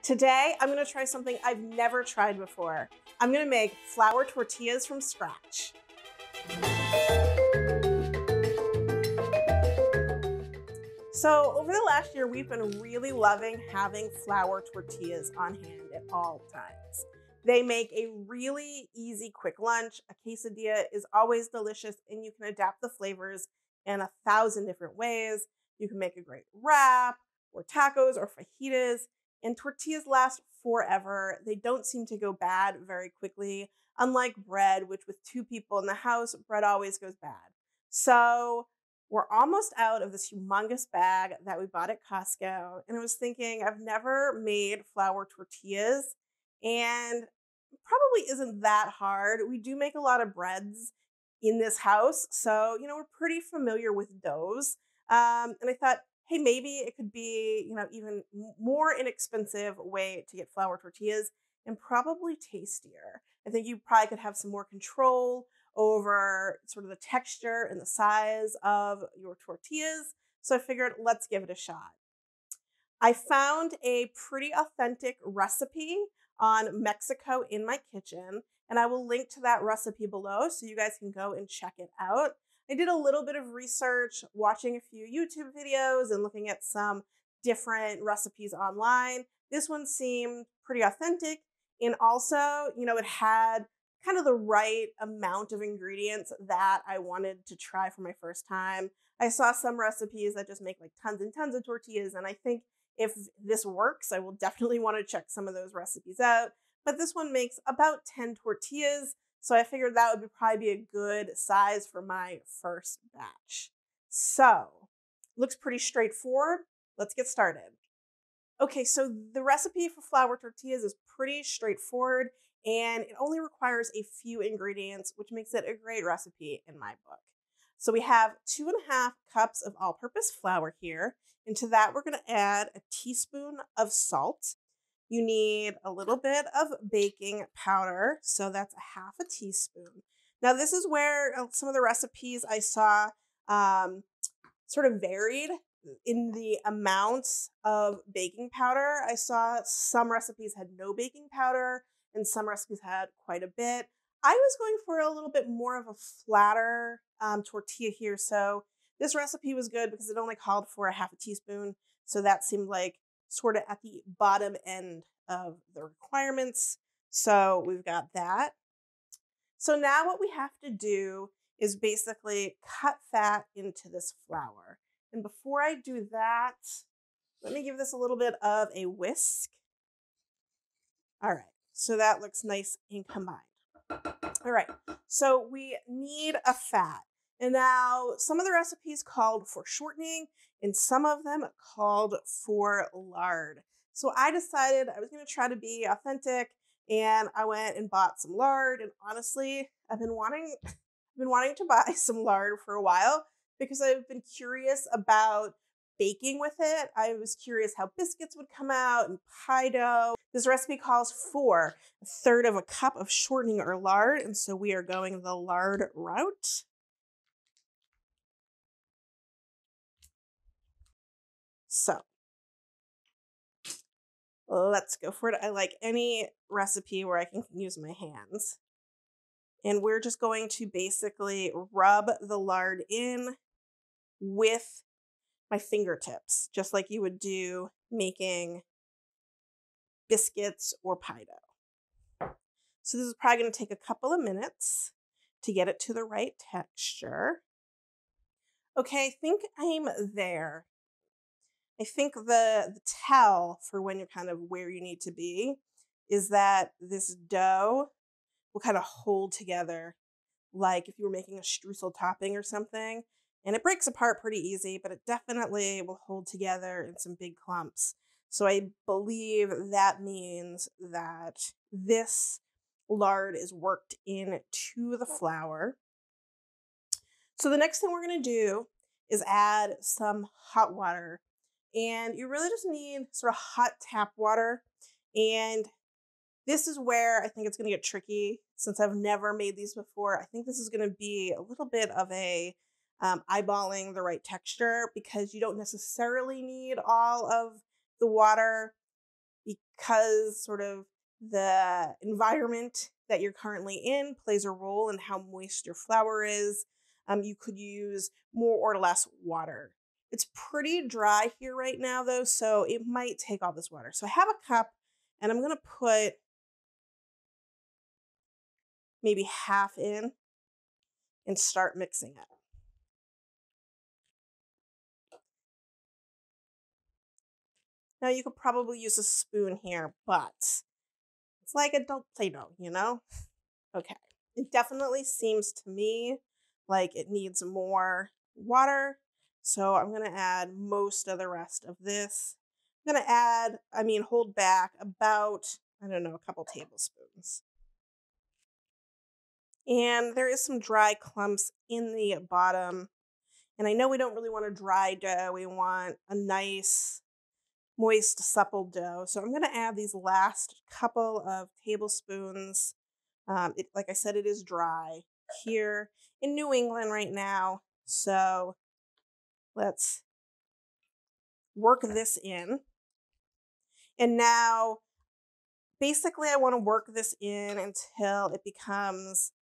Today, I'm gonna try something I've never tried before. I'm gonna make flour tortillas from scratch. So over the last year, we've been really loving having flour tortillas on hand at all times. They make a really easy, quick lunch. A quesadilla is always delicious, and you can adapt the flavors in 1,000 different ways. You can make a great wrap, or tacos, or fajitas, and tortillas last forever. They don't seem to go bad very quickly, unlike bread, which with two people in the house, bread always goes bad. So we're almost out of this humongous bag that we bought at Costco. And I was thinking, I've never made flour tortillas, and it probably isn't that hard. We do make a lot of breads in this house. So, we're pretty familiar with doughs. And I thought, hey, maybe it could be, even more inexpensive way to get flour tortillas and probably tastier. I think you probably could have some more control over sort of the texture and the size of your tortillas. So I figured, let's give it a shot. I found a pretty authentic recipe on Mexico in My Kitchen, and I will link to that recipe below so you guys can go and check it out. I did a little bit of research, watching a few YouTube videos and looking at some different recipes online. This one seemed pretty authentic, and also, it had kind of the right amount of ingredients that I wanted to try for my first time. I saw some recipes that just make like tons and tons of tortillas, and I think if this works, I will definitely want to check some of those recipes out. But this one makes about 10 tortillas, so I figured that would probably be a good size for my first batch. So, looks pretty straightforward. Let's get started. Okay, so the recipe for flour tortillas is pretty straightforward, and it only requires a few ingredients, which makes it a great recipe in my book. So we have 2.5 cups of all-purpose flour here. Into that, we're going to add a teaspoon of salt. You need a little bit of baking powder, so that's a half a teaspoon. Now, this is where some of the recipes I saw sort of varied in the amounts of baking powder. I saw some recipes had no baking powder, and some recipes had quite a bit. I was going for a little bit more of a flatter tortilla here, so this recipe was good because it only called for a half a teaspoon, so that seemed like sort of at the bottom end of the requirements. So we've got that. So now what we have to do is basically cut fat into this flour. And before I do that, let me give this a little bit of a whisk. All right, so that looks nice and combined. All right, so we need a fat. And now some of the recipes called for shortening and some of them called for lard. So I decided I was going to try to be authentic, and I went and bought some lard. And honestly, I've been wanting to buy some lard for a while because I've been curious about baking with it. I was curious how biscuits would come out and pie dough. This recipe calls for 1/3 of a cup of shortening or lard, and so we are going the lard route. So let's go for it. I like any recipe where I can use my hands. And we're just going to basically rub the lard in with my fingertips, just like you would do making biscuits or pie dough. So this is probably going to take a couple of minutes to get it to the right texture. Okay, I think I'm there. I think the tell for when you're kind of where you need to be is that this dough will kind of hold together like if you were making a streusel topping or something. And it breaks apart pretty easy, but it definitely will hold together in some big clumps. So I believe that means that this lard is worked into the flour. So the next thing we're going to do is add some hot water. And you really just need sort of hot tap water. And this is where I think it's going to get tricky since I've never made these before. I think this is going to be a little bit of a eyeballing the right texture because you don't necessarily need all of the water. because sort of the environment that you're currently in plays a role in how moist your flour is. You could use more or less water. It's pretty dry here right now though, so it might take all this water. So I have a cup and I'm gonna put maybe half in and start mixing it. Now you could probably use a spoon here, but it's like adult Play-Doh, you know? Okay. It definitely seems to me like it needs more water. So I'm going to add most of the rest of this. I'm going to hold back about, I don't know, a couple tablespoons. And there is some dry clumps in the bottom. And I know we don't really want a dry dough. We want a nice, moist, supple dough. So I'm going to add these last couple of tablespoons. Like I said, it is dry here in New England right now. So let's work this in. And now, basically, I want to work this in until it becomes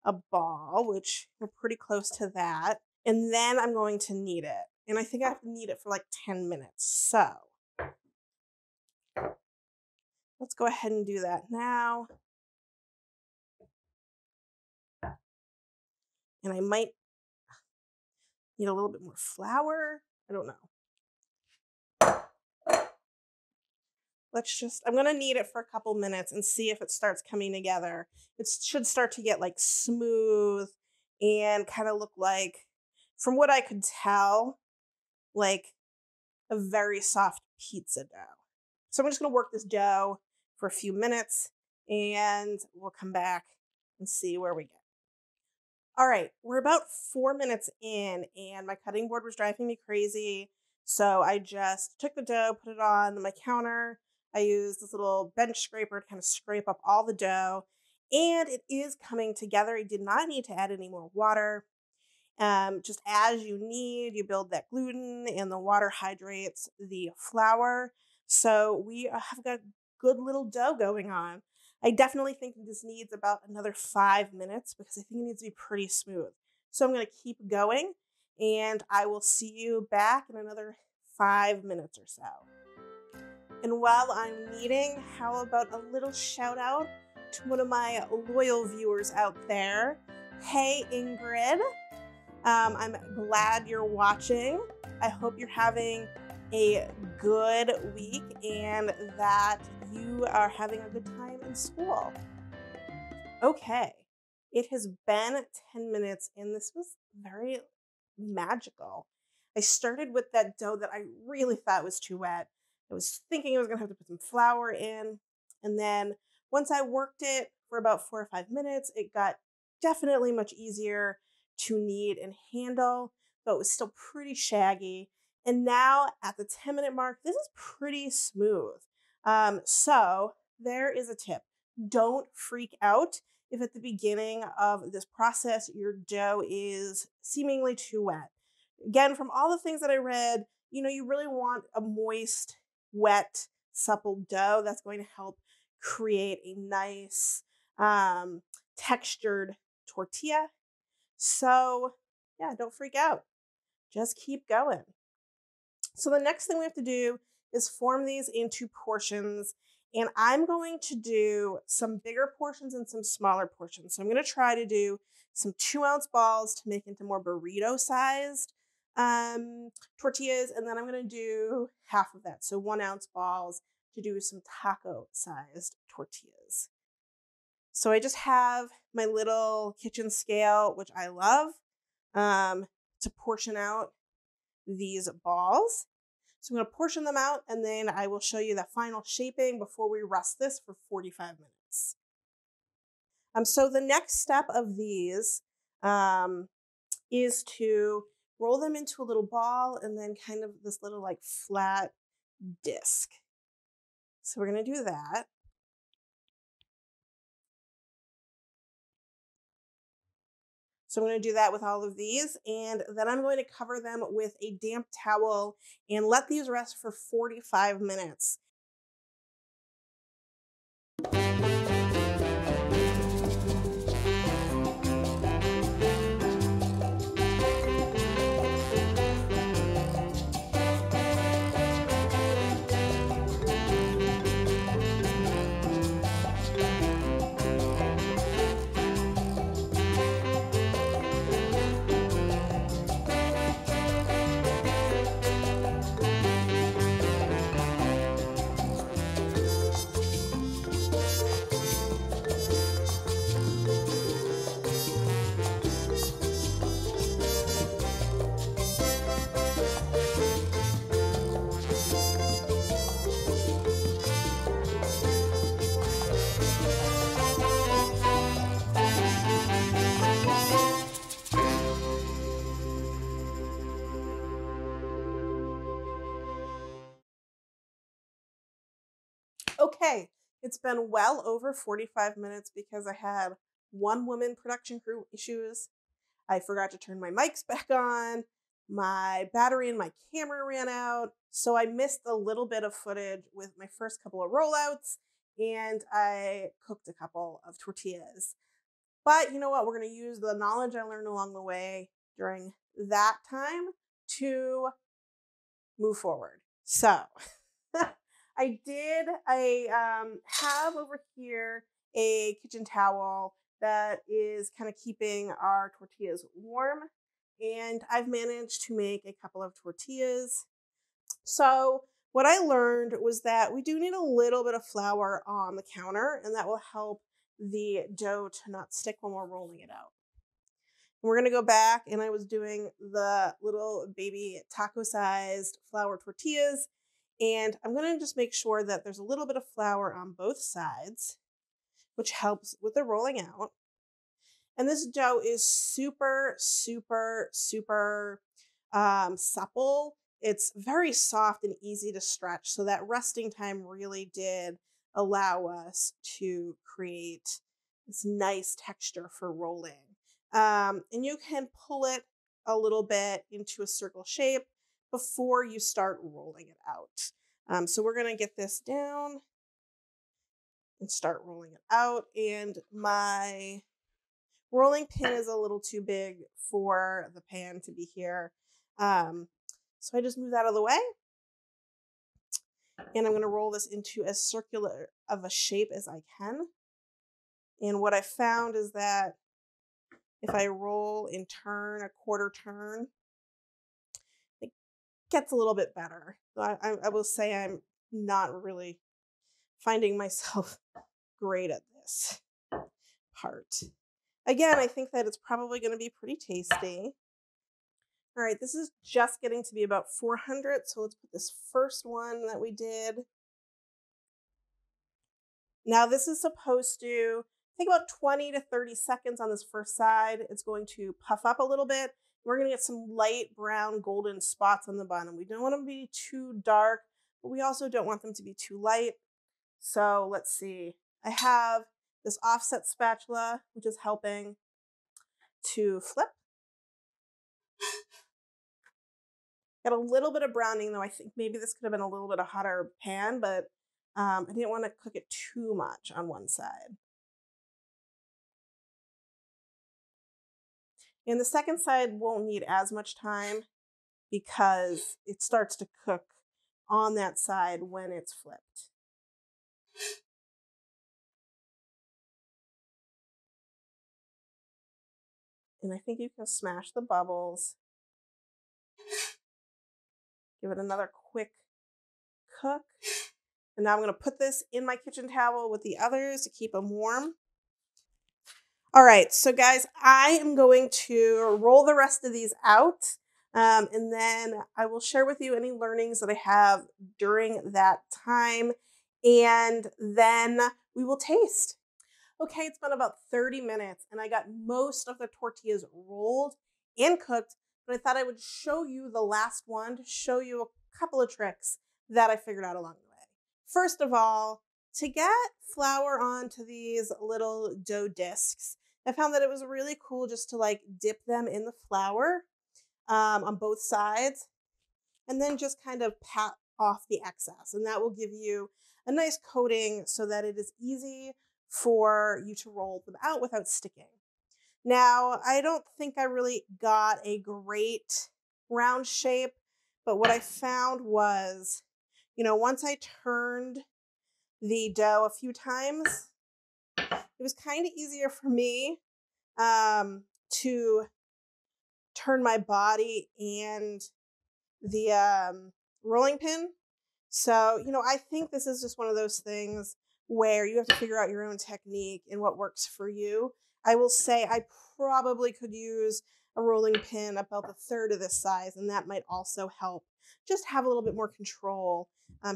a ball, which we're pretty close to that. And then I'm going to knead it. And I think I have to knead it for like 10 minutes. So let's go ahead and do that now. And I might need a little bit more flour. I don't know. I'm going to knead it for a couple minutes and see if it starts coming together. It should start to get like smooth and kind of look like, from what I could tell, like a very soft pizza dough. So I'm just going to work this dough for a few minutes and we'll come back and see where we get. All right, we're about 4 minutes in and my cutting board was driving me crazy. So I just took the dough, put it on my counter. I used this little bench scraper to kind of scrape up all the dough. And it is coming together. I did not need to add any more water. Just as you need, you build that gluten and the water hydrates the flour. So we have got good little dough going on. I definitely think this needs about another 5 minutes because I think it needs to be pretty smooth. So I'm going to keep going and I will see you back in another 5 minutes or so. And while I'm kneading, how about a little shout out to one of my loyal viewers out there. Hey, Ingrid. I'm glad you're watching. I hope you're having a good week and that you are having a good time in school. Okay, it has been 10 minutes and this was very magical. I started with that dough that I really thought was too wet. I was thinking I was gonna have to put some flour in. And then once I worked it for about 4 or 5 minutes, it got definitely much easier to knead and handle, but it was still pretty shaggy. And now at the 10-minute mark, this is pretty smooth. So there is a tip. Don't freak out if at the beginning of this process, your dough is seemingly too wet. Again, from all the things that I read, you really want a moist, wet, supple dough that's going to help create a nice textured tortilla. So yeah, don't freak out. Just keep going. So the next thing we have to do is form these into portions. And I'm going to do some bigger portions and some smaller portions. So I'm going to try to do some 2-ounce balls to make into more burrito-sized tortillas. And then I'm going to do half of that. So 1-ounce balls to do some taco-sized tortillas. So I just have my little kitchen scale, which I love, to portion out these balls. So I'm going to portion them out and then I will show you the final shaping before we rest this for 45 minutes. So the next step of these is to roll them into a little ball and then kind of this little like flat disc. So we're going to do that. So I'm going to do that with all of these, and then I'm going to cover them with a damp towel and let these rest for 45 minutes. Okay, it's been well over 45 minutes because I had one woman production crew issues. I forgot to turn my mics back on. My battery in my camera ran out. So I missed a little bit of footage with my first couple of rollouts, and I cooked a couple of tortillas. But you know what? We're going to use the knowledge I learned along the way during that time to move forward. So I have over here a kitchen towel that is kind of keeping our tortillas warm. And I've managed to make a couple of tortillas. So what I learned was that we do need a little bit of flour on the counter, and that will help the dough to not stick when we're rolling it out. We're going to go back, and I was doing the little baby taco-sized flour tortillas, and I'm going to just make sure that there's a little bit of flour on both sides, which helps with the rolling out. And this dough is super, super, super supple. It's very soft and easy to stretch, so that resting time really did allow us to create this nice texture for rolling. And you can pull it a little bit into a circle shape before you start rolling it out. So we're going to get this down and start rolling it out. And my rolling pin is a little too big for the pan to be here. So I just move that out of the way. And I'm going to roll this into as circular of a shape as I can. And what I found is that if I roll and turn a quarter turn, it gets a little bit better. So I will say I'm not really finding myself great at this part. Again, I think that it's probably going to be pretty tasty. All right, this is just getting to be about 400, so let's put this first one that we did. Now this is supposed to take about 20 to 30 seconds on this first side. It's going to puff up a little bit. We're going to get some light brown golden spots on the bottom. We don't want them to be too dark, but we also don't want them to be too light. So let's see. I have this offset spatula, which is helping to flip. Got a little bit of browning, though. I think maybe this could have been a little bit of hotter pan, but I didn't want to cook it too much on one side. And the second side won't need as much time because it starts to cook on that side when it's flipped. And I think you can smash the bubbles. Give it another quick cook. And now I'm going to put this in my kitchen towel with the others to keep them warm. All right, so guys, I am going to roll the rest of these out. And then I will share with you any learnings that I have during that time. And then we will taste. Okay, it's been about 30 minutes and I got most of the tortillas rolled and cooked, but I thought I would show you the last one to show you a couple of tricks that I figured out along the way. First of all, to get flour onto these little dough discs, I found that it was really cool just to like dip them in the flour on both sides and then just kind of pat off the excess. And that will give you a nice coating so that it is easy for you to roll them out without sticking. Now, I don't think I really got a great round shape, but what I found was, once I turned the dough a few times, it was kind of easier for me to turn my body and the rolling pin. So, I think this is just one of those things where you have to figure out your own technique and what works for you. I will say I probably could use a rolling pin about the third of this size, and that might also help just have a little bit more control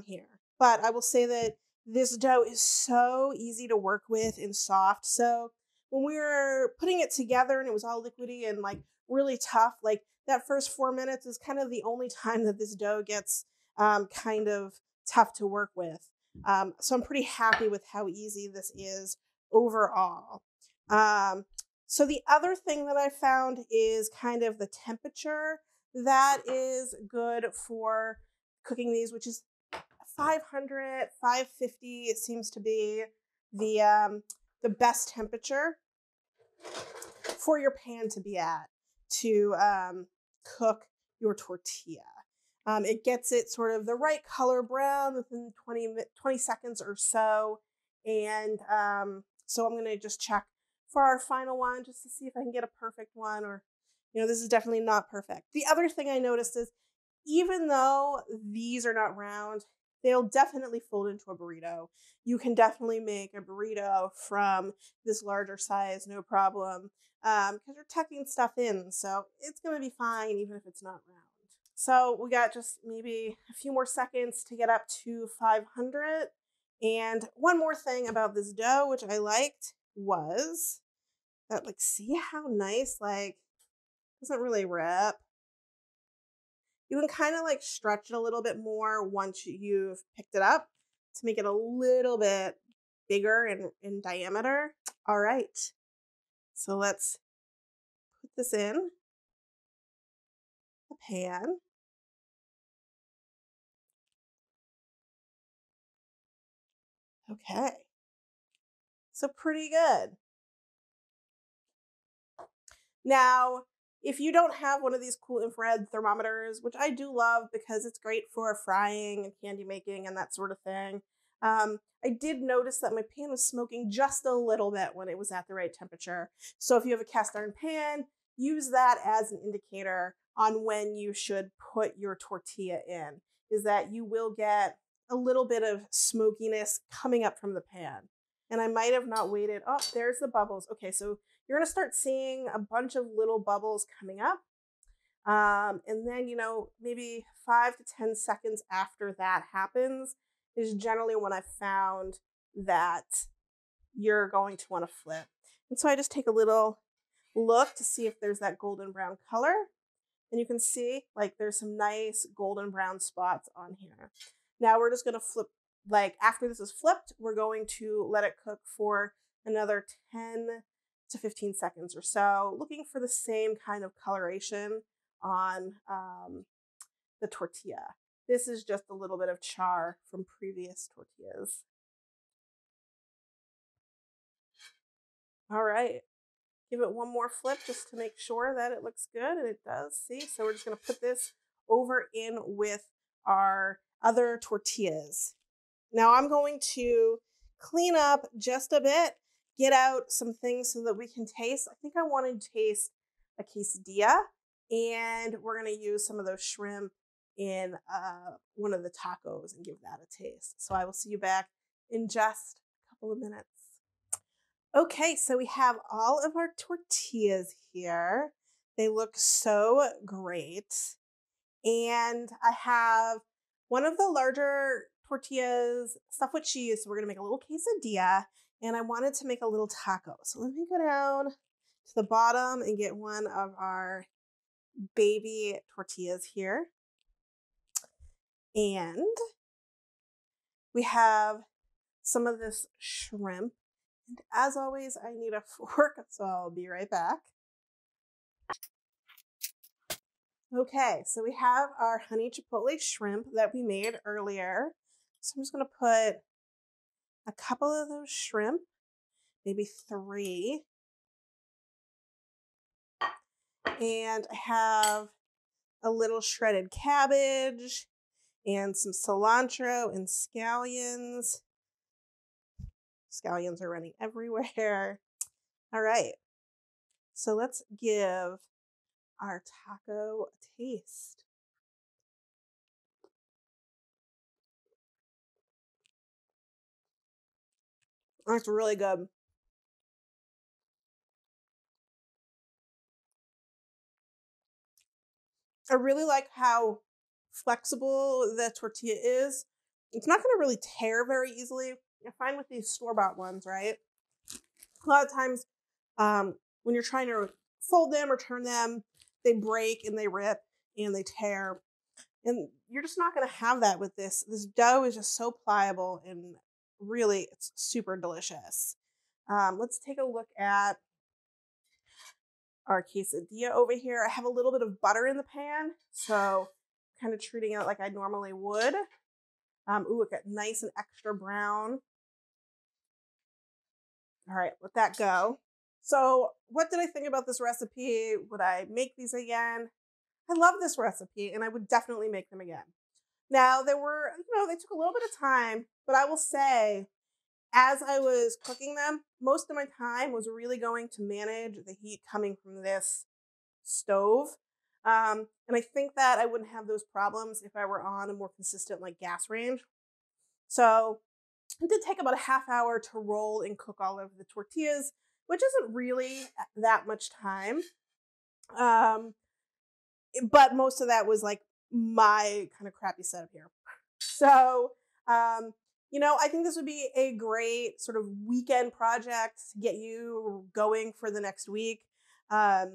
here. But I will say that this dough is so easy to work with and soft. So when we were putting it together and it was all liquidy and like really tough, like that first 4 minutes is kind of the only time that this dough gets kind of tough to work with. So I'm pretty happy with how easy this is overall. So the other thing that I found is kind of the temperature that is good for cooking these, which is 500, 550. It seems to be the best temperature for your pan to be at to cook your tortilla. It gets it sort of the right color brown within 20 seconds or so. And so I'm going to just check for our final one just to see if I can get a perfect one, or, this is definitely not perfect. The other thing I noticed is even though these are not round, they'll definitely fold into a burrito. You can definitely make a burrito from this larger size, no problem, because you're tucking stuff in. So it's going to be fine even if it's not round. So we got just maybe a few more seconds to get up to 500. And one more thing about this dough, which I liked, was that, see how nice, doesn't really rip. You can kind of stretch it a little bit more once you've picked it up to make it a little bit bigger in diameter. All right, so let's put this in the pan. Okay, so pretty good. Now, if you don't have one of these cool infrared thermometers, which I do love because it's great for frying and candy making and that sort of thing, I did notice that my pan was smoking just a little bit when it was at the right temperature. So if you have a cast iron pan, use that as an indicator on when you should put your tortilla in, is that you will get a little bit of smokiness coming up from the pan. And I might have not waited. Oh, there's the bubbles. Okay, so you're going to start seeing a bunch of little bubbles coming up. And then, maybe 5 to 10 seconds after that happens is generally when I found that you're going to want to flip. And so I just take a little look to see if there's that golden brown color. And you can see there's some nice golden brown spots on here. Now we're just going to flip, after this is flipped, we're going to let it cook for another 10 to 15 seconds or so, looking for the same kind of coloration on the tortilla. This is just a little bit of char from previous tortillas. All right, give it one more flip just to make sure that it looks good, and it does. See, so we're just going to put this over in with our other tortillas. Now I'm going to clean up just a bit, get out some things so that we can taste. I think I want to taste a quesadilla, and we're going to use some of those shrimp in one of the tacos and give that a taste. So I will see you back in just a couple of minutes. Okay, so we have all of our tortillas here. They look so great. And I have one of the larger tortillas stuffed with cheese. So we're going to make a little quesadilla, and I wanted to make a little taco. So let me go down to the bottom and get one of our baby tortillas here. And we have some of this shrimp. And as always, I need a fork, so I'll be right back. Okay, so we have our honey chipotle shrimp that we made earlier. So I'm just going to put a couple of those shrimp, maybe 3. And I have a little shredded cabbage and some cilantro and scallions. Scallions are running everywhere. All right, so let's give our taco a taste. That's really good. I really like how flexible the tortilla is. It's not going to really tear very easily. I find with these store-bought ones, right? A lot of times when you're trying to fold them or turn them, they break and they rip and they tear. And you're just not going to have that with this. This dough is just so pliable and really it's super delicious. Let's take a look at our quesadilla over here. I have a little bit of butter in the pan, so kind of treating it like I normally would. Ooh, it got nice and extra brown. All right, let that go. So what did I think about this recipe? Would I make these again? I love this recipe and I would definitely make them again. Now they took a little bit of time, but I will say as I was cooking them, most of my time was really going to manage the heat coming from this stove. And I think that I wouldn't have those problems if I were on a more consistent like gas range. So it did take about a half hour to roll and cook all of the tortillas, which isn't really that much time. But most of that was like my kind of crappy setup here. So, I think this would be a great sort of weekend project to get you going for the next week. I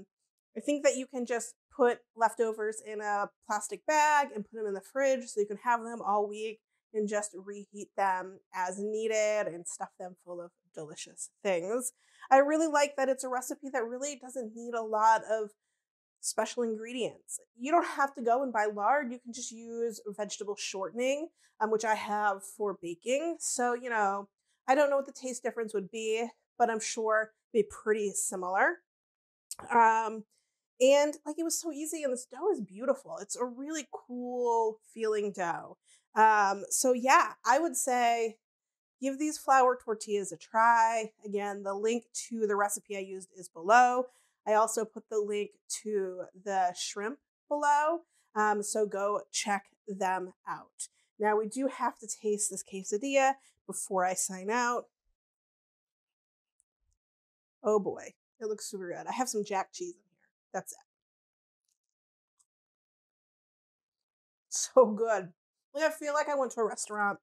think that you can just put leftovers in a plastic bag and put them in the fridge so you can have them all week and just reheat them as needed and stuff them full of delicious things. I really like that it's a recipe that really doesn't need a lot of special ingredients. You don't have to go and buy lard. You can just use vegetable shortening, which I have for baking. So, I don't know what the taste difference would be, but I'm sure it'd be pretty similar. And like it was so easy and this dough is beautiful. It's a really cool feeling dough. So yeah, I would say give these flour tortillas a try. Again, the link to the recipe I used is below. I also put the link to the shrimp below, so go check them out. Now we do have to taste this quesadilla before I sign out. Oh boy, it looks super good. I have some jack cheese in here. That's it. So good. Like, I feel like I went to a restaurant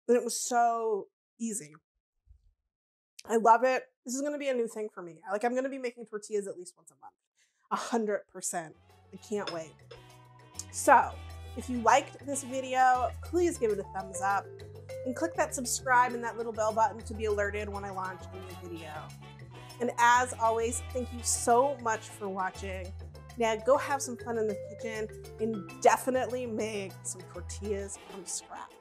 and it was so easy. I love it. This is going to be a new thing for me. I'm going to be making tortillas at least once a month. 100%. I can't wait. So, if you liked this video, please give it a thumbs up and click that subscribe and that little bell button to be alerted when I launch a new video. And as always, thank you so much for watching. Now go have some fun in the kitchen and definitely make some tortillas from scratch.